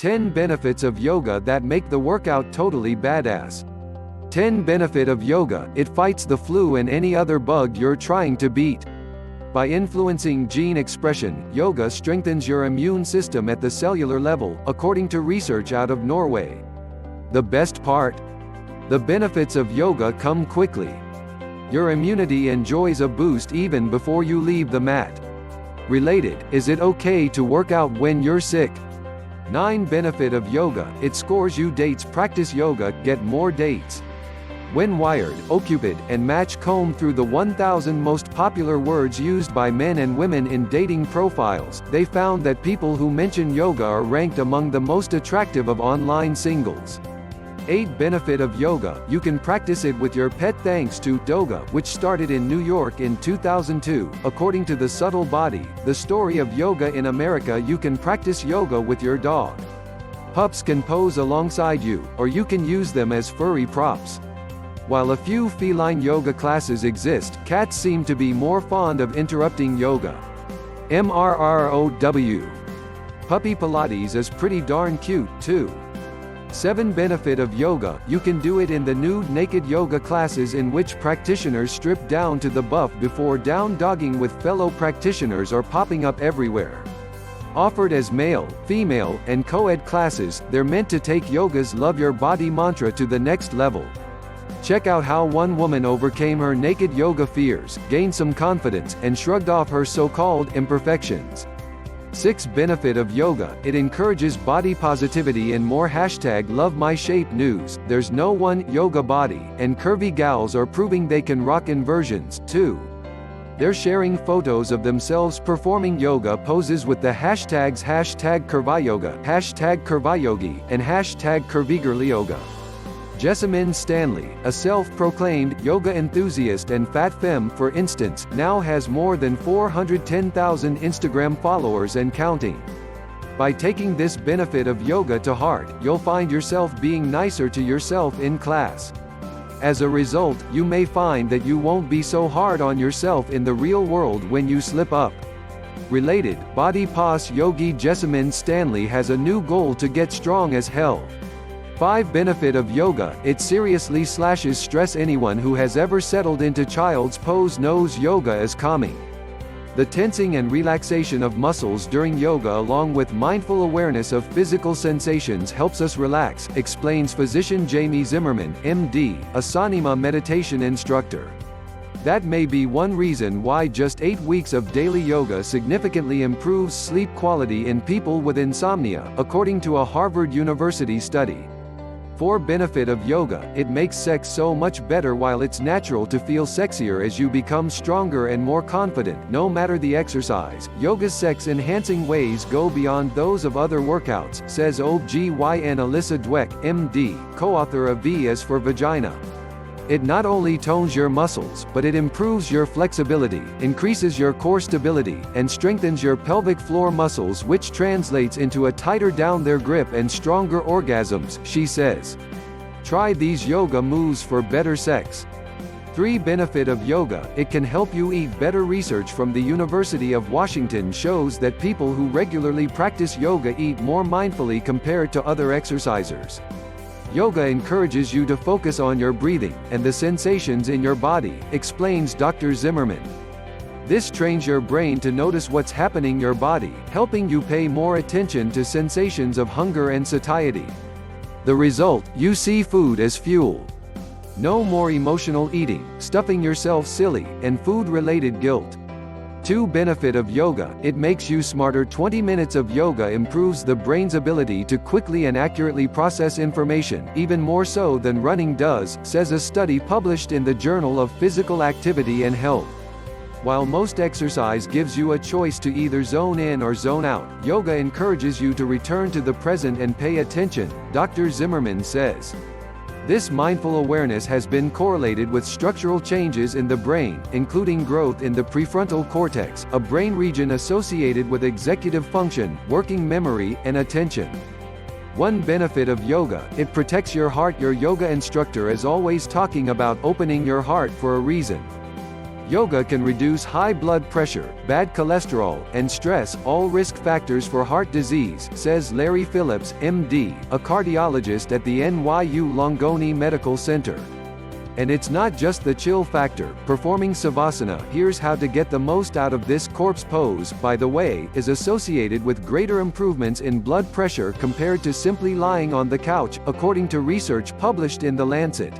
10 benefits of yoga that make the workout totally badass. 10 benefit of yoga: it fights the flu and any other bug you're trying to beat. By influencing gene expression, yoga strengthens your immune system at the cellular level, according to research out of Norway. The best part? The benefits of yoga come quickly. Your immunity enjoys a boost even before you leave the mat. Related: is it okay to work out when you're sick? 9 benefit of yoga: it scores you dates. Practice yoga, get more dates. When Wired, OkCupid, and Match combed through the 1,000 most popular words used by men and women in dating profiles, they found that people who mention yoga are ranked among the most attractive of online singles. 8 benefit of yoga: you can practice it with your pet thanks to doga, which started in New York in 2002. According to The Subtle Body, the story of yoga in America, you can practice yoga with your dog. Pups can pose alongside you, or you can use them as furry props. While a few feline yoga classes exist, cats seem to be more fond of interrupting yoga. Mrrow. Puppy Pilates is pretty darn cute, too. 7 benefit of yoga: you can do it in the nude naked yoga classes in which practitioners strip down to the buff before down dogging with fellow practitioners or popping up everywhere. Offered as male, female, and co-ed classes, they're meant to take yoga's love your body mantra to the next level. Check out how one woman overcame her naked yoga fears, gained some confidence, and shrugged off her so-called imperfections. 6 benefit of yoga: it encourages body positivity and more #LoveMyShape news. There's no one yoga body, and curvy gals are proving they can rock inversions, too. They're sharing photos of themselves performing yoga poses with the hashtags #curvyoga, #curvyogi, and #curvygirlyoga. Jessamine Stanley, a self-proclaimed yoga enthusiast and fat femme for instance, now has more than 410,000 Instagram followers and counting. By taking this benefit of yoga to heart, you'll find yourself being nicer to yourself in class. As a result, you may find that you won't be so hard on yourself in the real world when you slip up. Related: body pos yogi Jessamine Stanley has a new goal to get strong as hell. 5 benefit of yoga: it seriously slashes stress. Anyone who has ever settled into child's pose knows yoga is calming. The tensing and relaxation of muscles during yoga along with mindful awareness of physical sensations helps us relax, explains physician Jamie Zimmerman, MD, a Sanima meditation instructor. That may be one reason why just 8 weeks of daily yoga significantly improves sleep quality in people with insomnia, according to a Harvard University study. 4 benefit of yoga: it makes sex so much better. While it's natural to feel sexier as you become stronger and more confident, no matter the exercise, yoga's sex-enhancing ways go beyond those of other workouts, says OB/GYN Alyssa Dweck, MD, co-author of V is for Vagina. It not only tones your muscles, but it improves your flexibility, increases your core stability, and strengthens your pelvic floor muscles, which translates into a tighter down their grip and stronger orgasms, she says. Try these yoga moves for better sex. 3 benefit of yoga: it can help you eat better. Research from the University of Washington shows that people who regularly practice yoga eat more mindfully compared to other exercisers. Yoga encourages you to focus on your breathing and the sensations in your body, explains Dr. Zimmerman. This trains your brain to notice what's happening in your body, helping you pay more attention to sensations of hunger and satiety. The result: you see food as fuel. No more emotional eating, stuffing yourself silly, and food-related guilt. 2 benefit of yoga: it makes you smarter. 20 minutes of yoga improves the brain's ability to quickly and accurately process information, even more so than running does, says a study published in the Journal of Physical Activity and Health. While most exercise gives you a choice to either zone in or zone out, yoga encourages you to return to the present and pay attention, Dr. Zimmerman says. This mindful awareness has been correlated with structural changes in the brain, including growth in the prefrontal cortex, a brain region associated with executive function, working memory, and attention. 1 benefit of yoga: it protects your heart. Your yoga instructor is always talking about opening your heart for a reason. Yoga can reduce high blood pressure, bad cholesterol, and stress, all risk factors for heart disease, says Larry Phillips, MD, a cardiologist at the NYU Langone Medical Center. And it's not just the chill factor. Performing Savasana, here's how to get the most out of this corpse pose, by the way, is associated with greater improvements in blood pressure compared to simply lying on the couch, according to research published in The Lancet.